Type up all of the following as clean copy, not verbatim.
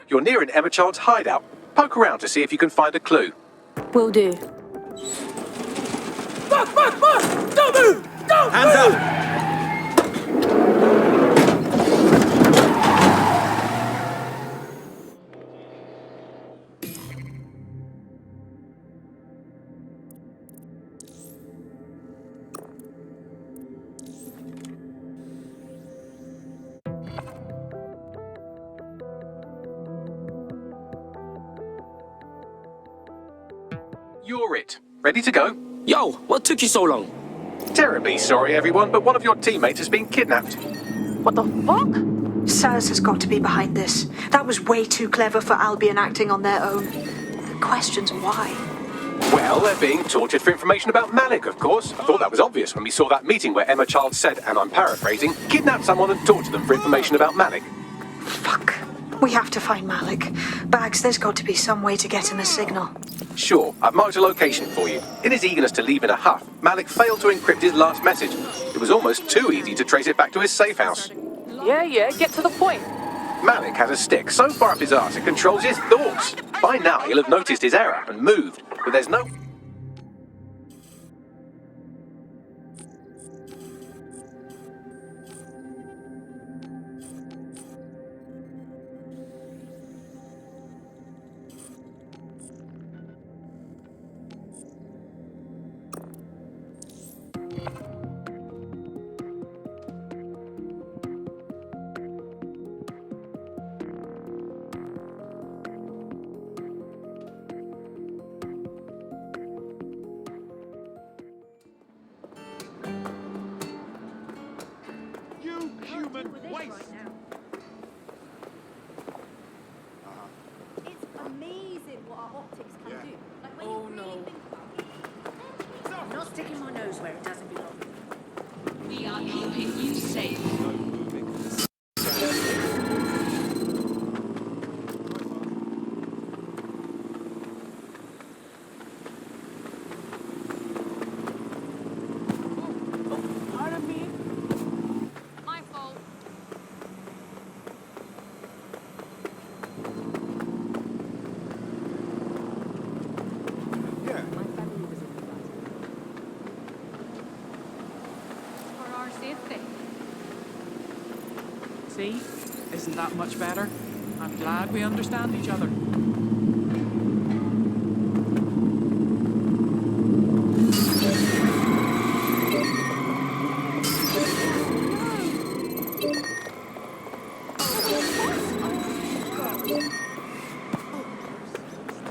You're near an Emma Child's hideout. Poke around to see if you can find a clue. Will do. Mark! Don't move! Don't Hands move! up! You're it. Ready to go? Yo, what took you so long? Terribly sorry, everyone, but one of your teammates has been kidnapped. What the fuck? Sirs has got to be behind this. That was way too clever for Albion acting on their own. The question's why. Well, they're being tortured for information about Malik, of course. I thought that was obvious when we saw that meeting where Emma Child said, and I'm paraphrasing, kidnap someone and torture them for information about Malik. Fuck. We have to find Malik. Bags, there's got to be some way to get him a signal. Sure, I've marked a location for you. In his eagerness to leave in a huff, Malik failed to encrypt his last message. It was almost too easy to trace it back to his safe house. Yeah, get to the point. Malik has a stick so far up his arse it controls his thoughts. By now he'll have noticed his error and moved, but there's no... Human waste! It's amazing what our optics can do. Like when Oh, you no. really think about it. I'm not sticking my nose where it doesn't belong. We are keeping you safe. Pardon me? My fault. Yeah. My family was in the For our safety. See? Isn't that much better? I'm glad we understand each other.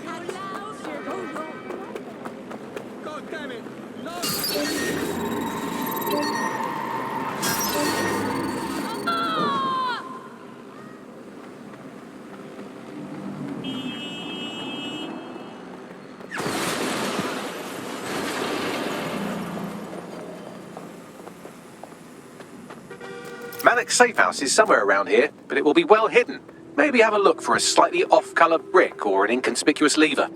How loud? God damn it! No! Malik's safe house is somewhere around here, but it will be well hidden. Maybe have a look for a slightly off-colour brick or an inconspicuous lever.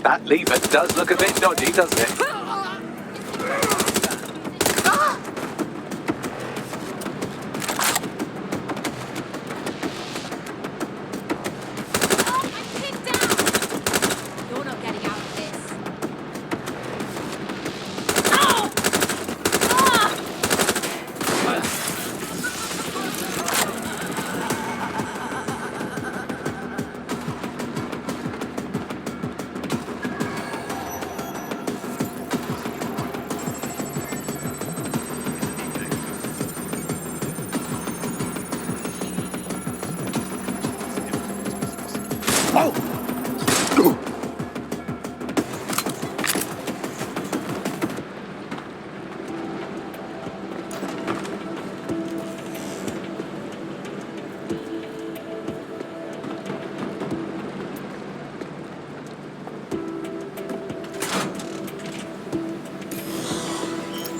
That lever does look a bit dodgy, doesn't it? I'm pinned down. You're not getting out of this.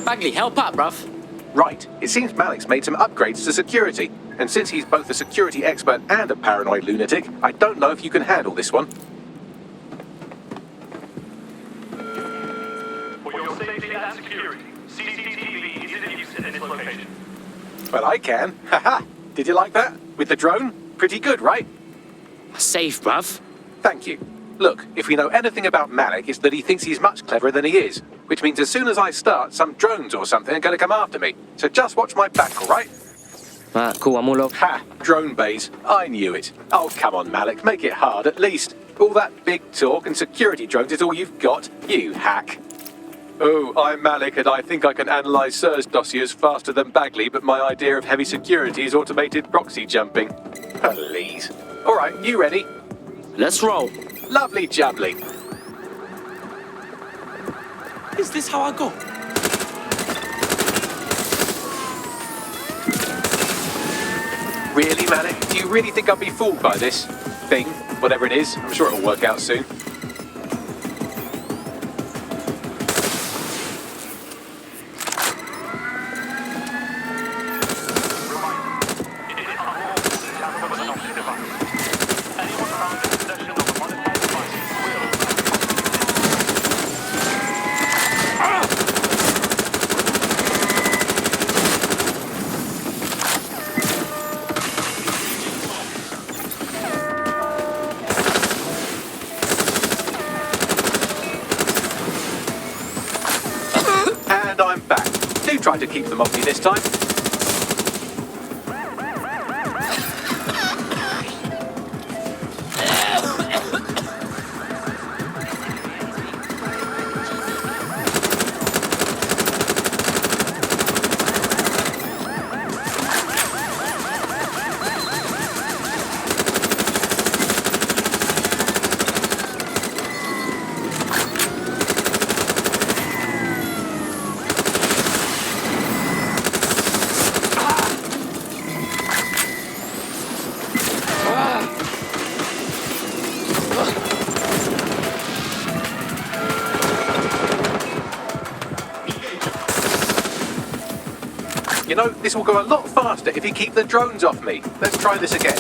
Bagley, help up, bruv. Right, it seems Malik's made some upgrades to security. And since he's both a security expert and a paranoid lunatic, I don't know if you can handle this one. For your safety and security, CCTV is in use in this location. Well, I can. Haha. Did you like that? With the drone? Pretty good, right? Safe, bruv. Thank you. Look, if we know anything about Malik, it's that he thinks he's much cleverer than he is. Which means as soon as I start, some drones or something are going to come after me. So just watch my back, all right? Cool, I'm all over. Ha! Drone bays. I knew it. Oh, come on, Malik. Make it hard, at least. All that big talk and security drones is all you've got, you hack. Oh, I'm Malik, and I think I can analyse Sir's dossiers faster than Bagley, but my idea of heavy security is automated proxy jumping. Please. All right, you ready? Let's roll. Lovely jubbly. Is this how I go? Really, Malik? Do you really think I'll be fooled by this thing? Whatever it is, I'm sure it'll work out soon. And I'm back. Do try to keep them off me this time. You know, this will go a lot faster if you keep the drones off me. Let's try this again.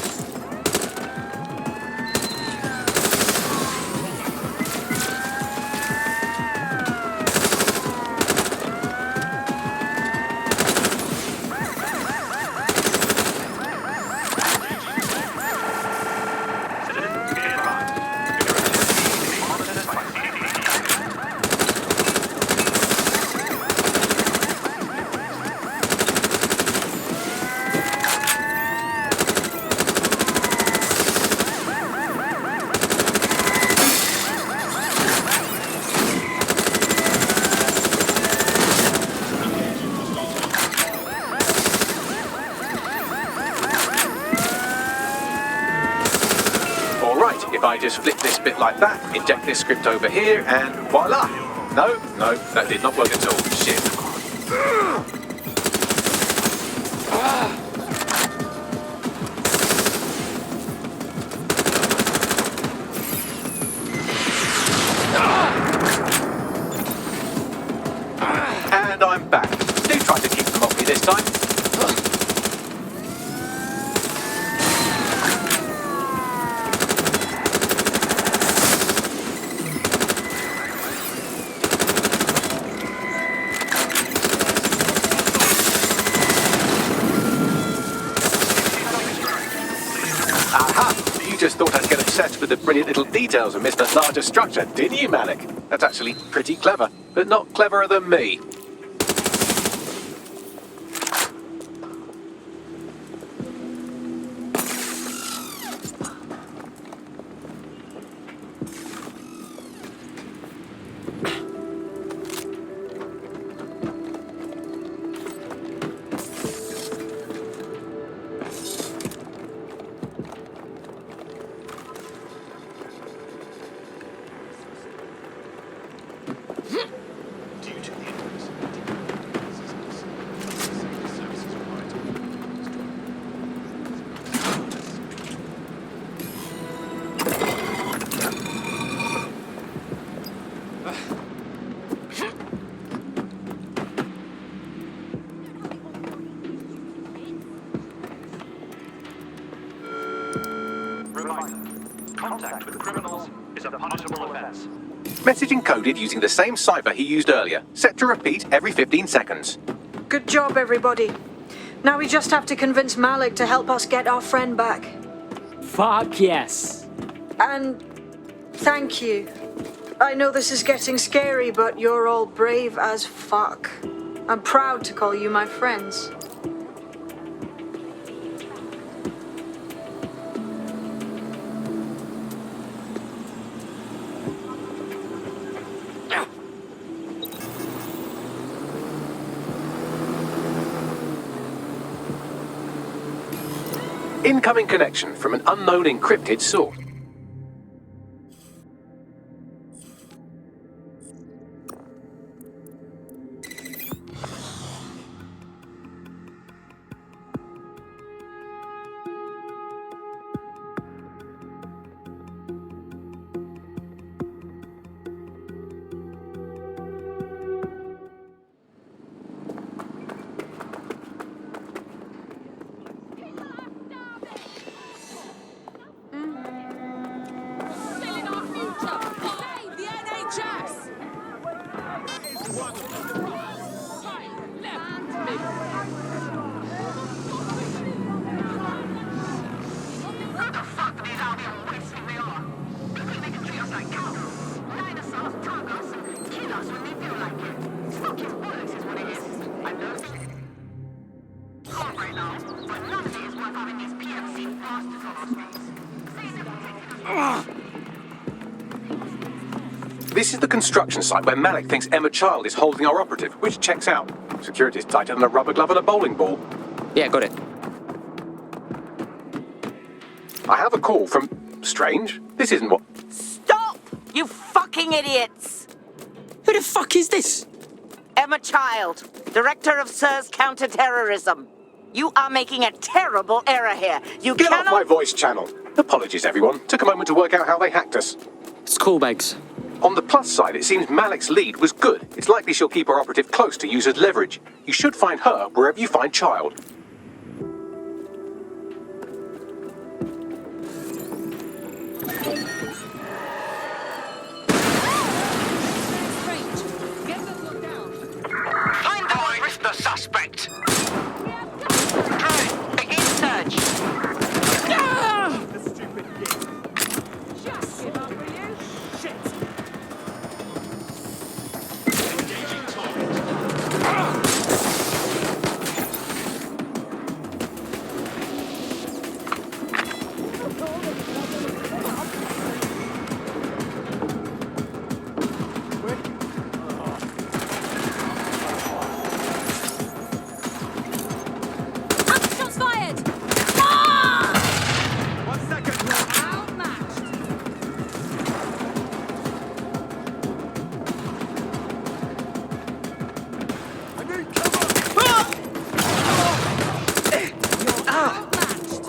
If I just flip this bit like that, inject this script over here, and voila! No, that did not work at all. Shit. And I'm back. Do try to keep them off me this time. Aha! You just thought I'd get obsessed with the brilliant little details and miss the larger structure, didn't you, Malik? That's actually pretty clever, but not cleverer than me. Due to the Message encoded using the same cipher he used earlier, set to repeat every 15 seconds. Good job, everybody. Now we just have to convince Malik to help us get our friend back. Fuck yes. And thank you. I know this is getting scary, but you're all brave as fuck. I'm proud to call you my friends. Incoming connection from an unknown encrypted source. Still in our future. Save the NHS. Right, left, middle. This is the construction site where Malik thinks Emma Child is holding our operative, which checks out. Security's tighter than a rubber glove and a bowling ball. Yeah, got it. I have a call from... Strange. This isn't what... Stop! You fucking idiots! Who the fuck is this? Emma Child, Director of SIR's Counter-Terrorism. You are making a terrible error here. You Get cannot... off my voice channel. Apologies, everyone. Took a moment to work out how they hacked us. It's cool, Bags. On the plus side, it seems Malik's lead was good. It's likely she'll keep our operative close to use as leverage. You should find her wherever you find Child. Find them or arrest the suspect. Drone, begin search. Just give up, will you? Shit. Shots fired! 1 second. Outmatched. I need cover. Outmatched.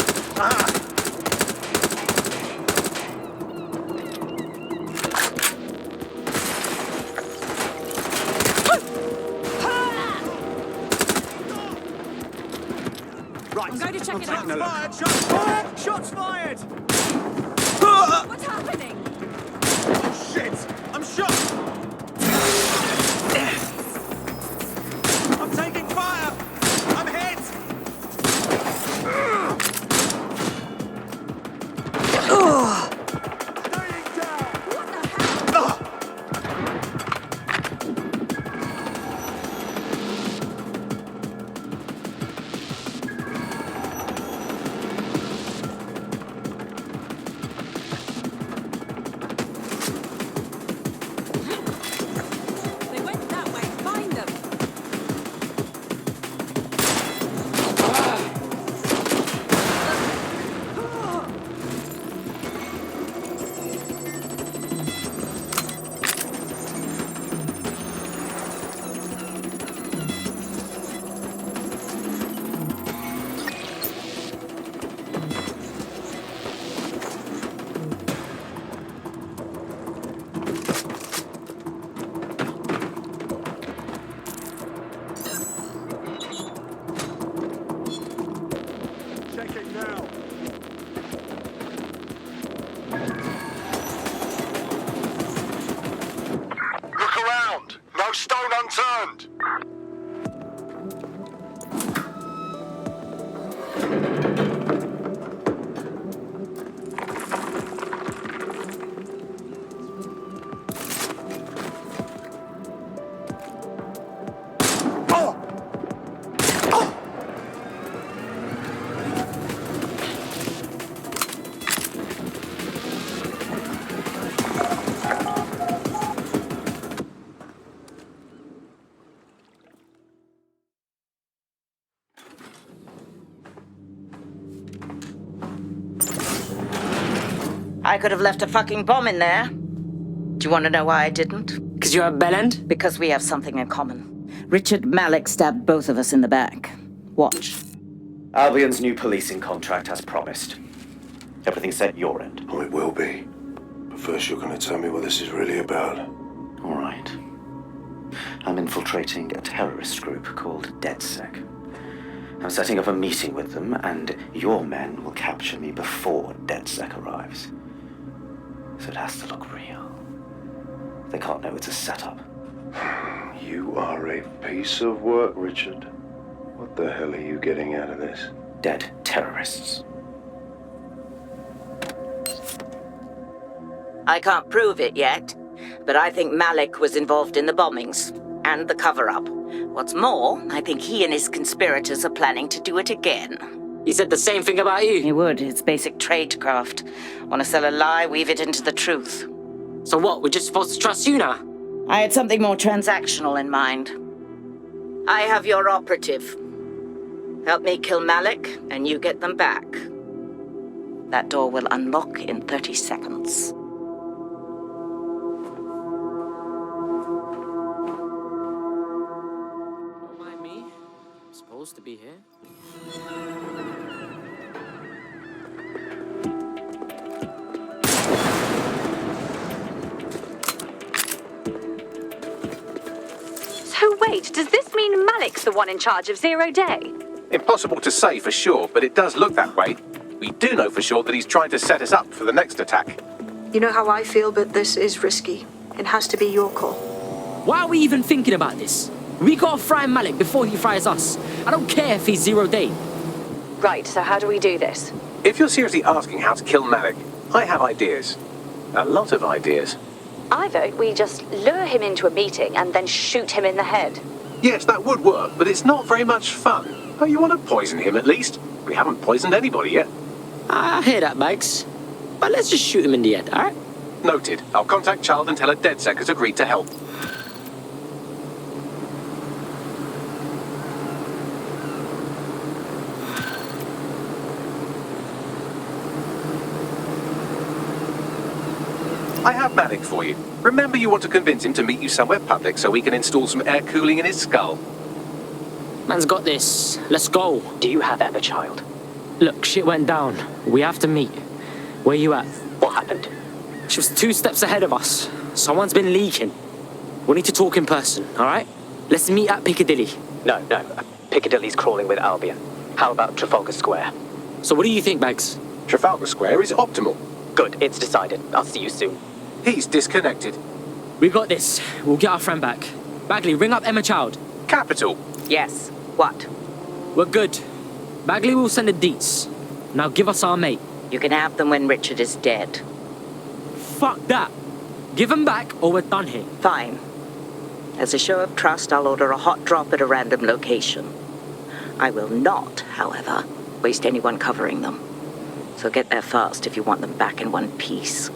Right. I'm going to check it out. Shots fired. Shots fired. Shots fired. What's happening? Oh shit! I'm shot. I'm taking fire. I'm hit. Staying down. What the hell? confirmed. I could have left a fucking bomb in there. Do you want to know why I didn't? Because you're a bellend? Because we have something in common. Richard Malik stabbed both of us in the back. Watch. Albion's new policing contract as promised. Everything set at your end. Oh, it will be. But first you're going to tell me what this is really about. All right. I'm infiltrating a terrorist group called DedSec. I'm setting up a meeting with them, and your men will capture me before DedSec arrives. So it has to look real. They can't know it's a setup. You are a piece of work, Richard. What the hell are you getting out of this? Dead terrorists. I can't prove it yet, but I think Malik was involved in the bombings and the cover-up. What's more, I think he and his conspirators are planning to do it again. He said the same thing about you. He would. It's basic tradecraft. Want to sell a lie, weave it into the truth. So what, we're just supposed to trust you now? I had something more transactional in mind. I have your operative. Help me kill Malik, and you get them back. That door will unlock in 30 seconds. Don't mind me. I'm supposed to be here. So wait, does this mean Malik's the one in charge of Zero Day? Impossible to say for sure, but it does look that way. We do know for sure that he's trying to set us up for the next attack. You know how I feel, but this is risky. It has to be your call. Why are we even thinking about this? We gotta fry Malik before he fries us. I don't care if he's 0 day. Right, so how do we do this? If you're seriously asking how to kill Malik, I have ideas. A lot of ideas. I vote we just lure him into a meeting and then shoot him in the head. Yes, that would work, but it's not very much fun. Oh, you want to poison him at least? We haven't poisoned anybody yet. I hear that, Bags. But let's just shoot him in the head, alright? Noted. I'll contact Child and tell her DedSec has agreed to help. I have Malik for you. Remember, you want to convince him to meet you somewhere public so we can install some air cooling in his skull. Man's got this. Let's go. Do you have Emma, child? Look, shit went down. We have to meet. Where you at? What happened? She was 2 steps ahead of us. Someone's been leaking. We need to talk in person, alright? Let's meet at Piccadilly. No. Piccadilly's crawling with Albion. How about Trafalgar Square? So what do you think, Bags? Trafalgar Square is optimal. Good, it's decided. I'll see you soon. He's disconnected. We got this. We'll get our friend back. Bagley, ring up Emma Child. Capital. Yes. What? We're good. Bagley will send the deets. Now give us our mate. You can have them when Richard is dead. Fuck that. Give him back or we're done here. Fine. As a show of trust, I'll order a hot drop at a random location. I will not, however, waste anyone covering them. So get there fast if you want them back in one piece.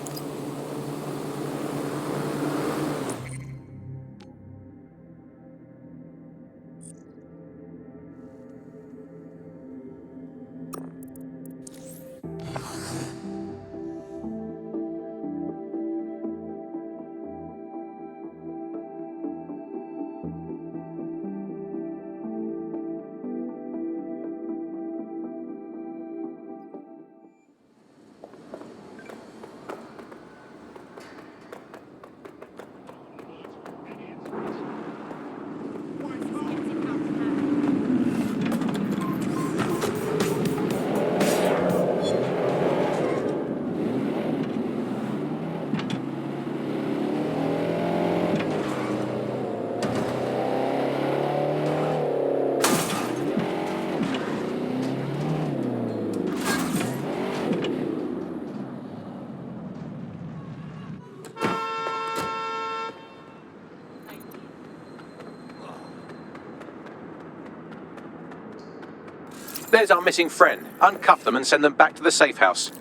There's our missing friend. Uncuff them and send them back to the safe house.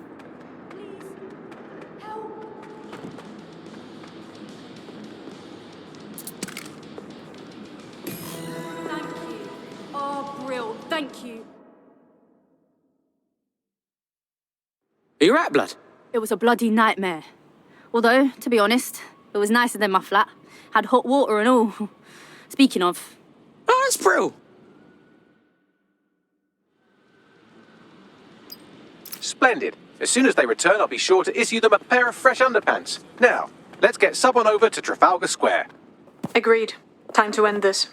Thank you. Oh, Brill, thank you. Are you right, blood? It was a bloody nightmare. Although, to be honest, it was nicer than my flat. Had hot water and all. Speaking of... Oh, that's Brill. Splendid. As soon as they return, I'll be sure to issue them a pair of fresh underpants. Now, let's get someone over to Trafalgar Square. Agreed. Time to end this.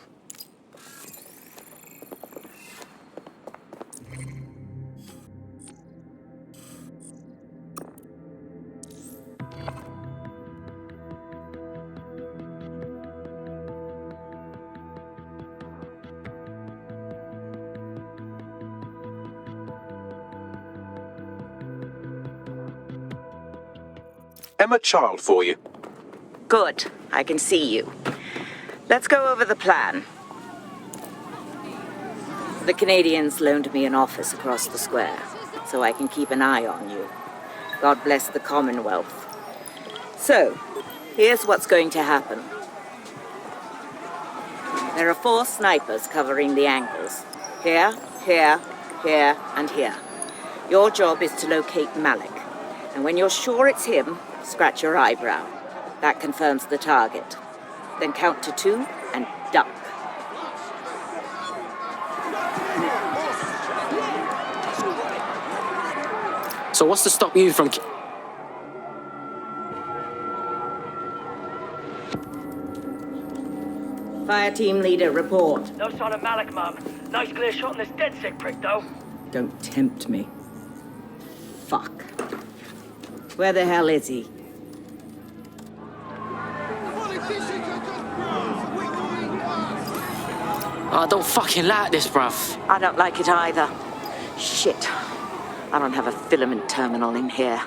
Emma Child for you. Good. I can see you. Let's go over the plan. The Canadians loaned me an office across the square, so I can keep an eye on you. God bless the Commonwealth. So, here's what's going to happen. There are 4 snipers covering the angles. Here, here, here, and here. Your job is to locate Malik. And when you're sure it's him, scratch your eyebrow. That confirms the target. Then count to 2 and duck. So what's to stop you from... Fire team leader, report. No sign of Malik, Mum. Nice clear shot on this dead sick prick, though. Don't tempt me. Fuck. Where the hell is he? I don't fucking like this, bruv. I don't like it either. Shit. I don't have a filament terminal in here.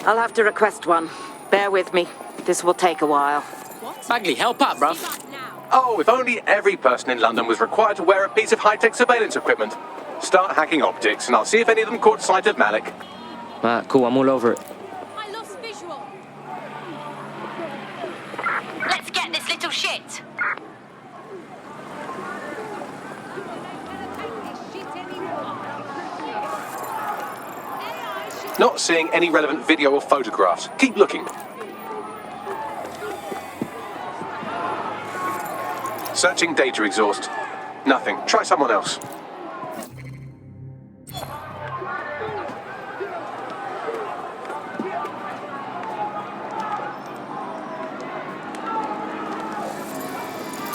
I'll have to request one. Bear with me. This will take a while. Bagley, help out, bruv. Oh, if only every person in London was required to wear a piece of high-tech surveillance equipment. Start hacking optics, and I'll see if any of them caught sight of Malik. Right, cool, I'm all over it. I lost visual. Let's get this little shit. Not seeing any relevant video or photographs. Keep looking. Searching data exhaust. Nothing. Try someone else.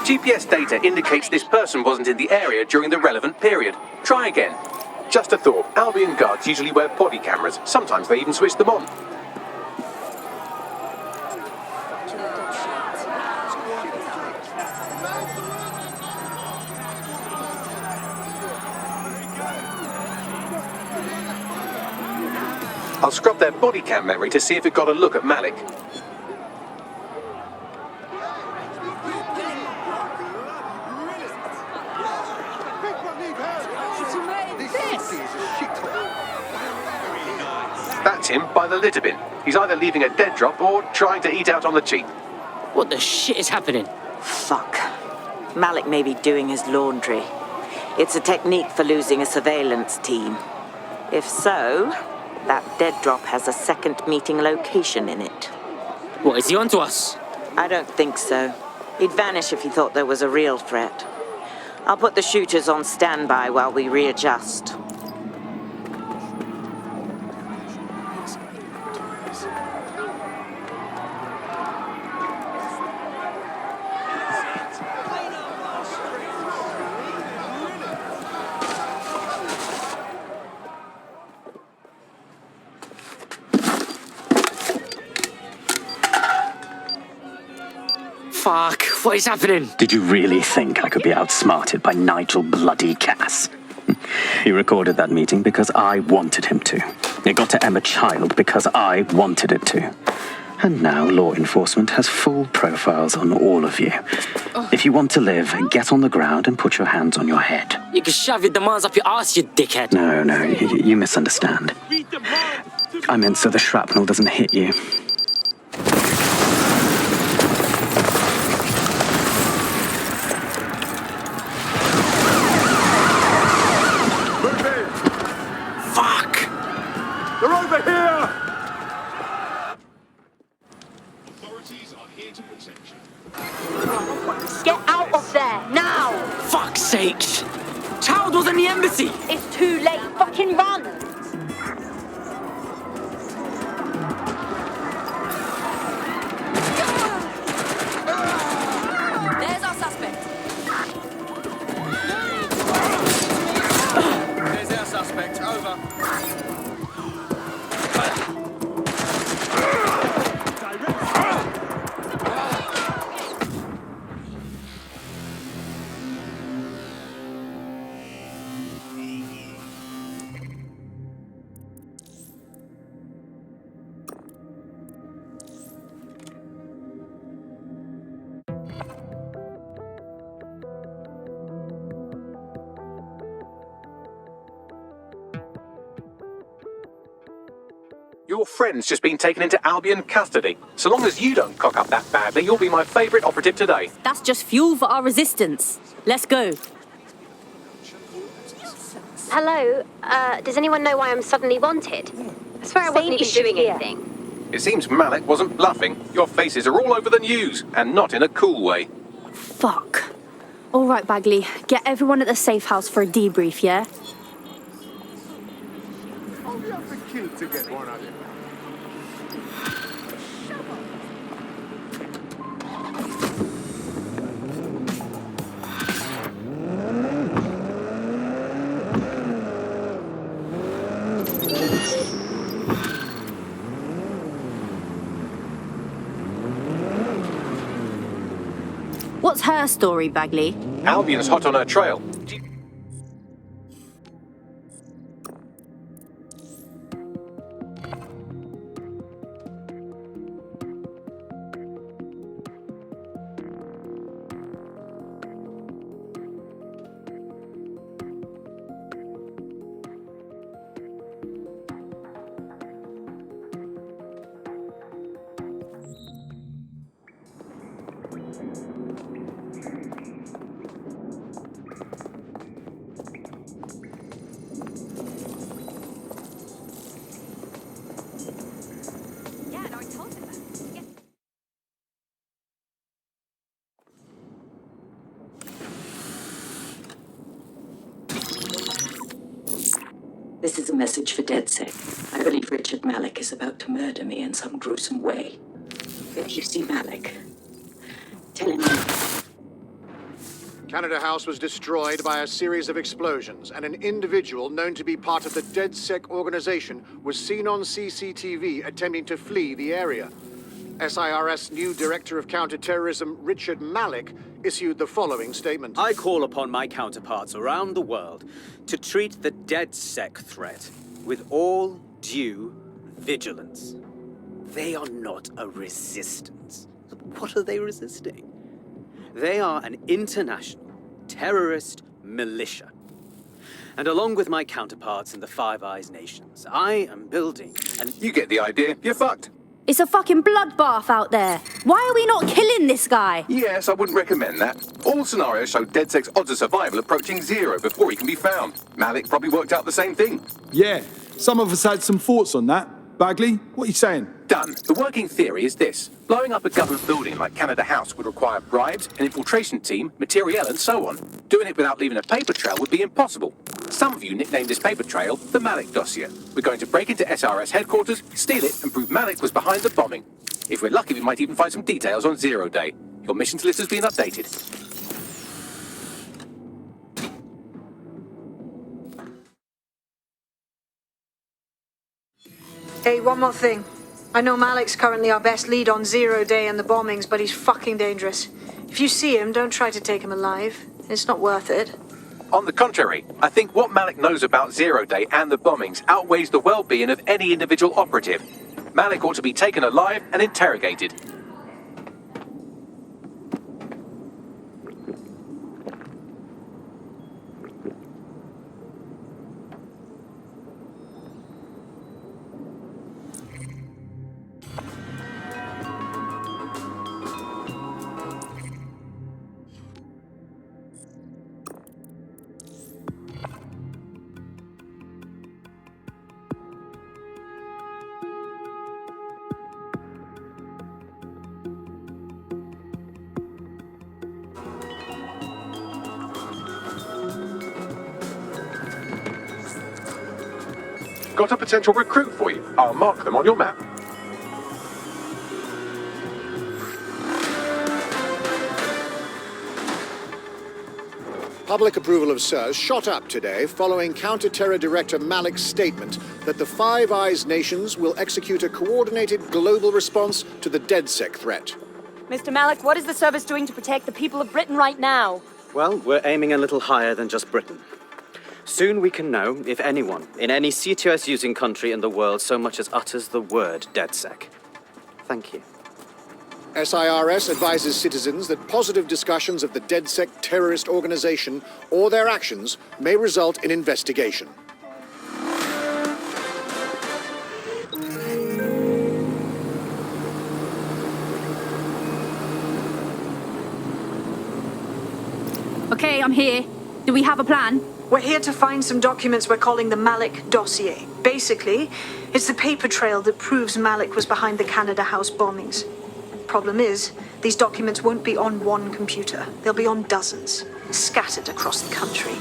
GPS data indicates this person wasn't in the area during the relevant period. Try again. Just a thought, Albion guards usually wear body cameras. Sometimes they even switch them on. I'll scrub their body cam memory to see if it got a look at Malik. That's him by the litter bin. He's either leaving a dead drop or trying to eat out on the cheap. What the shit is happening? Fuck. Malik may be doing his laundry. It's a technique for losing a surveillance team. If so, that dead drop has a second meeting location in it. What, is he onto us? I don't think so. He'd vanish if he thought there was a real threat. I'll put the shooters on standby while we readjust. Fuck, what is happening? Did you really think I could be outsmarted by Nigel bloody Cass? He recorded that meeting because I wanted him to. It got to Emma Child because I wanted it to. And now law enforcement has full profiles on all of you. If you want to live, get on the ground and put your hands on your head. You can shove your demands up your ass, you dickhead. No, you misunderstand. I meant so the shrapnel doesn't hit you. Fuck! They're over here! Get out of there, now! Fuck's sakes! Child was in the embassy! It's too late. Fucking run! There's our suspect. There's our suspect. Over. Your friend's just been taken into Albion custody. So long as you don't cock up that badly, you'll be my favourite operative today. That's just fuel for our resistance. Let's go. Hello, does anyone know why I'm suddenly wanted? I swear I wasn't even doing anything. It seems Malik wasn't bluffing. Your faces are all over the news, and not in a cool way. Fuck. All right, Bagley. Get everyone at the safe house for a debrief, yeah? I'll be up the kid to get one of them. What's her story, Bagley? Albion's hot on her trail. This is a message for DedSec. I believe Richard Malik is about to murder me in some gruesome way. If you see Malik, tell him. Canada House was destroyed by a series of explosions, and an individual known to be part of the DedSec organization was seen on CCTV attempting to flee the area. SIRS new Director of Counterterrorism, Richard Malik, issued the following statement. I call upon my counterparts around the world to treat the DedSec threat with all due vigilance. They are not a resistance. What are they resisting? They are an international terrorist militia. And along with my counterparts in the Five Eyes nations, I am building an... You get the idea. You're fucked. It's a fucking bloodbath out there. Why are we not killing this guy? Yes, I wouldn't recommend that. All scenarios show DedSec's odds of survival approaching 0 before he can be found. Malik probably worked out the same thing. Yeah, some of us had some thoughts on that. Bagley, what are you saying? Done. The working theory is this. Blowing up a government building like Canada House would require bribes, an infiltration team, materiel, and so on. Doing it without leaving a paper trail would be impossible. Some of you nicknamed this paper trail the Malik dossier. We're going to break into SRS headquarters, steal it, and prove Malik was behind the bombing. If we're lucky, we might even find some details on 0 Day. Your missions list has been updated. Hey, one more thing. I know Malik's currently our best lead on 0 Day and the bombings, but he's fucking dangerous. If you see him, don't try to take him alive. It's not worth it. On the contrary, I think what Malik knows about 0 Day and the bombings outweighs the well-being of any individual operative. Malik ought to be taken alive and interrogated. Got a potential recruit for you. I'll mark them on your map. Public approval of SIRS shot up today following Counter-Terror Director Malik's statement that the Five Eyes nations will execute a coordinated global response to the DedSec threat. Mr. Malik, what is the service doing to protect the people of Britain right now? Well, we're aiming a little higher than just Britain. Soon we can know if anyone in any CTOS-using country in the world so much as utters the word DedSec. Thank you. SIRS advises citizens that positive discussions of the DedSec terrorist organization or their actions may result in investigation. Okay, I'm here. Do we have a plan? We're here to find some documents we're calling the Malik dossier. Basically, it's the paper trail that proves Malik was behind the Canada House bombings. Problem is, these documents won't be on one computer. They'll be on dozens, scattered across the country.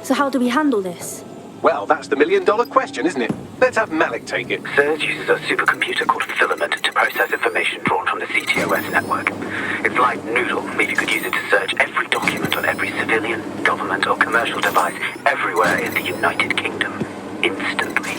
So how do we handle this? Well, that's the million-dollar question, isn't it? Let's have Malik take it. SIRS uses a supercomputer called Filament to process information drawn from the CTOS network. It's like Noodle, if you could use it to search every document on every civilian, government or commercial device everywhere in the United Kingdom, instantly.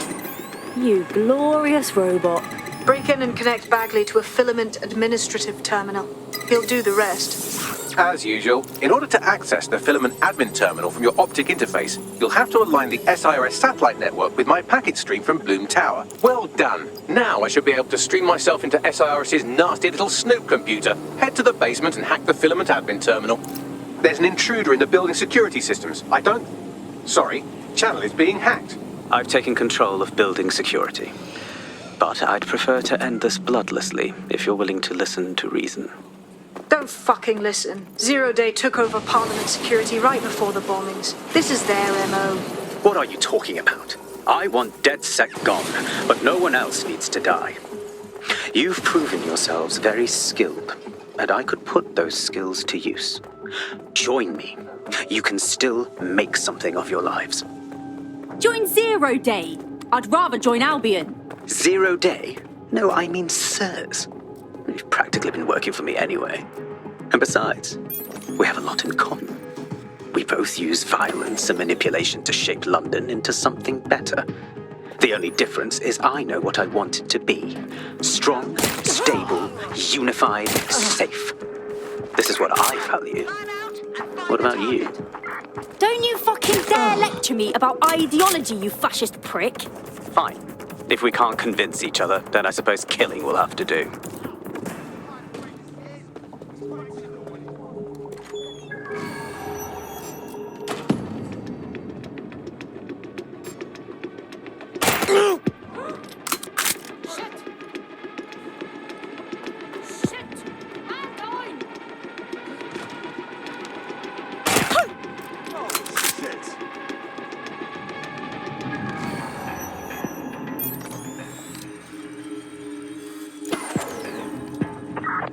You glorious robot. Break in and connect Bagley to a Filament administrative terminal. He'll do the rest. As usual, in order to access the Filament admin terminal from your optic interface, you'll have to align the SIRS satellite network with my packet stream from Bloom Tower. Well done. Now I should be able to stream myself into SIRS's nasty little Snoop computer, head to the basement and hack the Filament admin terminal. There's an intruder in the building security systems. Sorry, channel is being hacked. I've taken control of building security. But I'd prefer to end this bloodlessly, if you're willing to listen to reason. Don't fucking listen. Zero Day took over Parliament security right before the bombings. This is their MO. What are you talking about? I want DedSec gone, but no one else needs to die. You've proven yourselves very skilled, and I could put those skills to use. Join me. You can still make something of your lives. Join Zero Day. I'd rather join Albion. 0 Day? No, I mean SIRS. You've practically been working for me anyway. And besides, we have a lot in common. We both use violence and manipulation to shape London into something better. The only difference is I know what I want it to be. Strong, stable, unified, safe. This is what I value. What about you? Don't you fucking dare lecture me about ideology, you fascist prick. Fine. If we can't convince each other, then I suppose killing will have to do.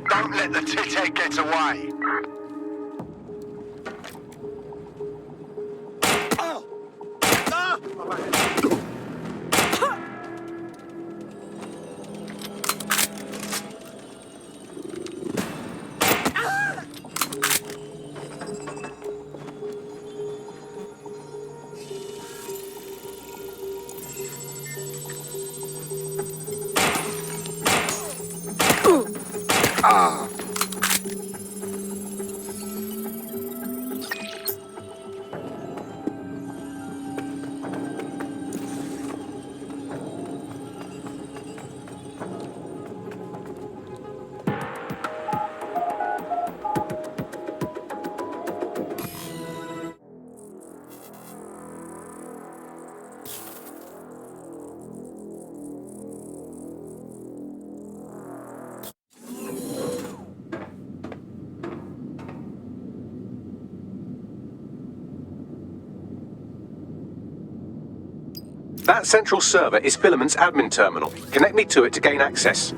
Don't let the tithead get away. That central server is Filament's admin terminal. Connect me to it to gain access.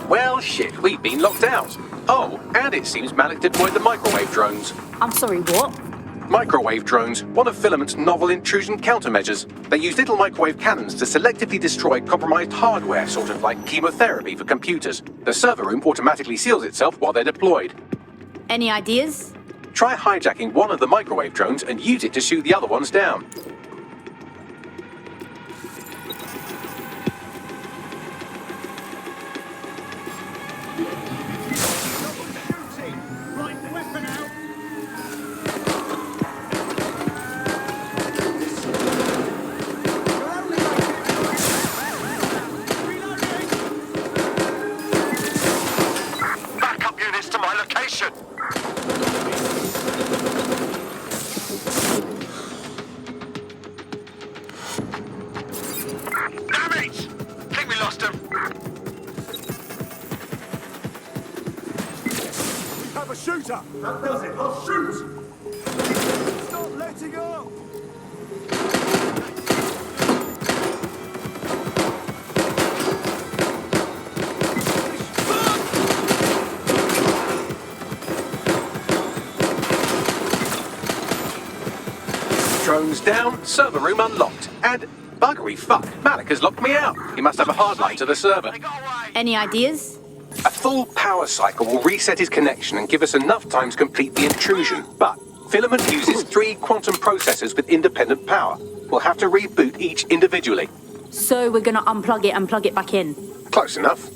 Well, shit, we've been locked out. Oh, and it seems Malik deployed the microwave drones. I'm sorry, what? Microwave drones, one of Filament's novel intrusion countermeasures. They use little microwave cannons to selectively destroy compromised hardware, sort of like chemotherapy for computers. The server room automatically seals itself while they're deployed. Any ideas? Try hijacking one of the microwave drones and use it to shoot the other ones down. Backup units to my location. Damn it! Think we lost him. We have a shooter! That does it, I'll shoot! Stop letting up! Drones down, server room unlocked. And buggery fuck, Malik has locked me out. He must have a hard line to the server. Any ideas? A full power cycle will reset his connection and give us enough time to complete the intrusion. But Filament uses 3 quantum processors with independent power. We'll have to reboot each individually. So we're gonna unplug it and plug it back in. Close enough.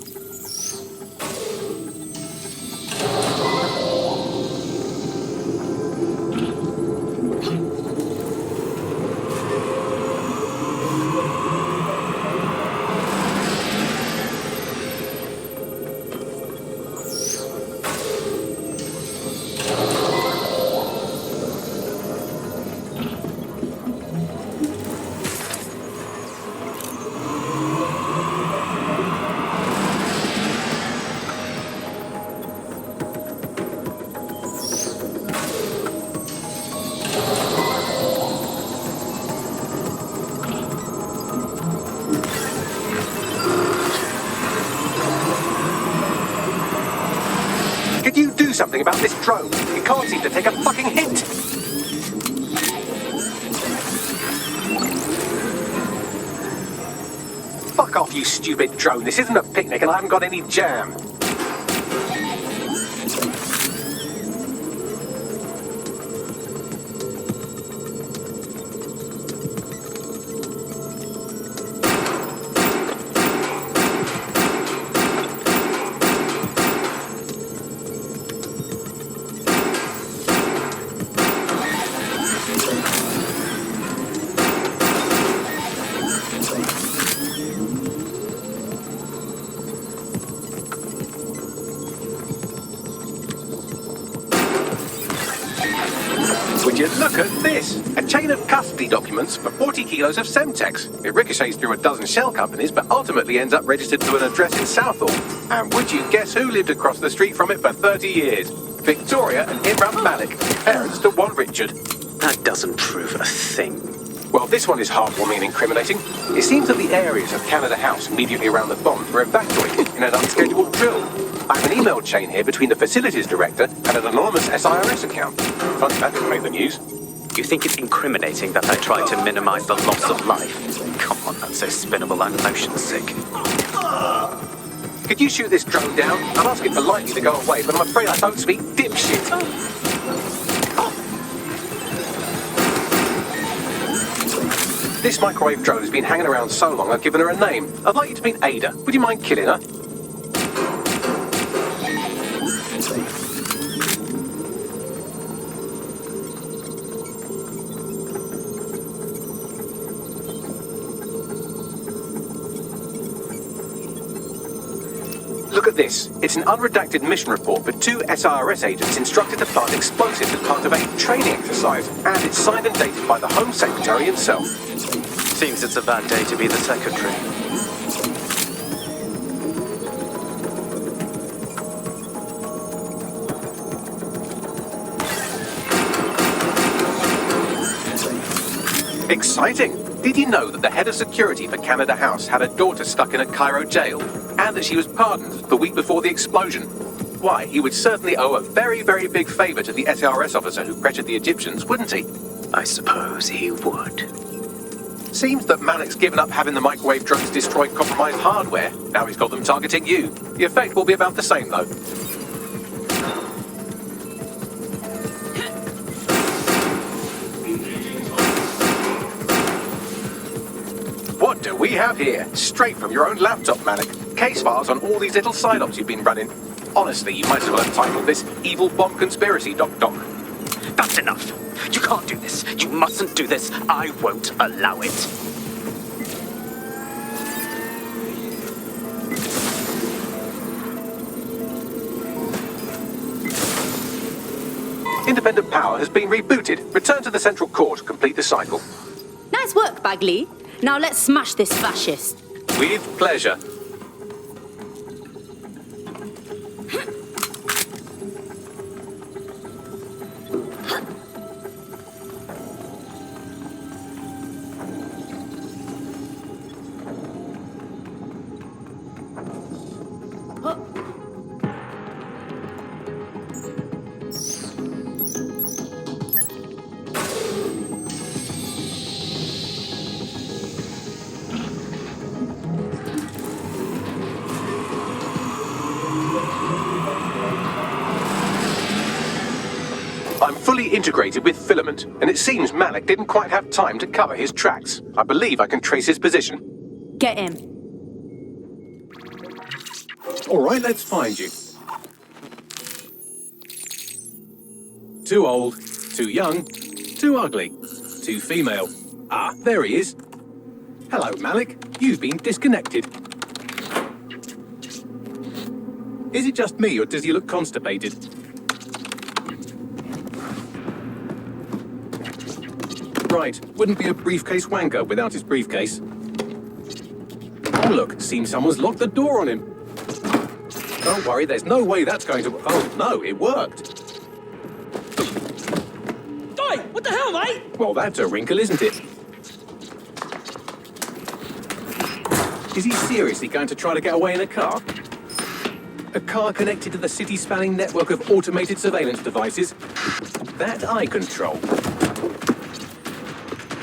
Could you do something about this drone? It can't seem to take a fucking hint. Fuck off, you stupid drone. This isn't a picnic and I haven't got any jam. Would you look at this? A chain of custody documents for 40 kilos of Semtex. It ricochets through a dozen shell companies, but ultimately ends up registered to an address in Southall. And would you guess who lived across the street from it for 30 years? Victoria and Imran Malik, parents to one Richard. That doesn't prove a thing. Well, this one is heartwarming and incriminating. It seems that the areas of Canada House immediately around the bomb were evacuated in an unscheduled drill. I have an email chain here between the facilities director and an anonymous SIRS account. Funny that didn't make the news. You think it's incriminating that I tried to minimize the loss of life? Come on, that's so spinnable, I'm motion sick. Could you shoot this drone down? I'm asking politely to go away, but I'm afraid I don't speak dipshit. This microwave drone has been hanging around so long I've given her a name. I'd like you to meet Ada. Would you mind killing her? Look at this. It's an unredacted mission report for 2 SIRS agents instructed to plant explosives as part of a training exercise, and it's signed and dated by the Home Secretary himself. Seems it's a bad day to be the Secretary. Exciting! Did you know that the head of security for Canada House had a daughter stuck in a Cairo jail, and that she was pardoned the week before the explosion? Why, he would certainly owe a very, very big favour to the SRS officer who pressured the Egyptians, wouldn't he? I suppose he would. Seems that Malik's given up having the microwave drones destroy compromised hardware. Now he's got them targeting you. The effect will be about the same, though. What do we have here? Straight from your own laptop, Malik. Case files on all these little side ops you've been running. Honestly, you might as well have titled this Evil Bomb Conspiracy, Doc. That's enough. You can't do this. You mustn't do this. I won't allow it. Independent power has been rebooted. Return to the central core to complete the cycle. Nice work, Bagley. Now let's smash this fascist. With pleasure. I'm fully integrated with Filament, and it seems Malik didn't quite have time to cover his tracks. I believe I can trace his position. Get him. All right, let's find you. Too old, too young, too ugly, too female. Ah, there he is. Hello, Malik. You've been disconnected. Is it just me, or does he look constipated? Right, wouldn't be a briefcase wanker without his briefcase. Oh look, seems someone's locked the door on him. Don't worry, there's no way that's going to... Oh no, it worked. Oi, what the hell, mate? Well, that's a wrinkle, isn't it? Is he seriously going to try to get away in a car? A car connected to the city-spanning network of automated surveillance devices? That I control.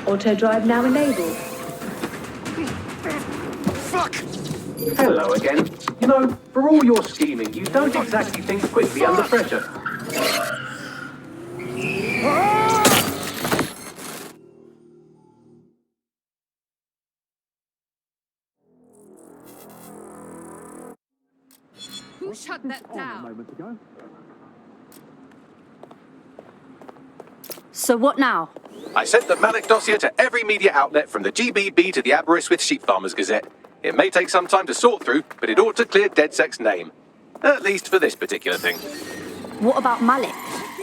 Auto drive now enabled. Fuck! Hello again. You know, for all your scheming, you don't exactly think quickly under pressure. Who shut that down? So what now? I sent the Malik dossier to every media outlet from the GBB to the Aberystwyth Sheep Farmers Gazette. It may take some time to sort through, but it ought to clear DedSec's name. At least for this particular thing. What about Malik?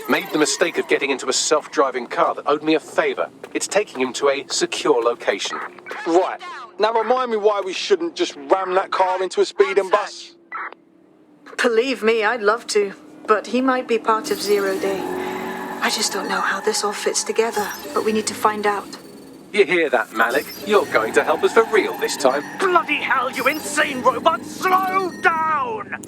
Made the mistake of getting into a self-driving car that owed me a favour. It's taking him to a secure location. Right. Now remind me why we shouldn't just ram that car into a speeding bus. Believe me, I'd love to, but he might be part of Zero Day. I just don't know how this all fits together, but we need to find out. You hear that, Malik? You're going to help us for real this time. Bloody hell, you insane robot! Slow down!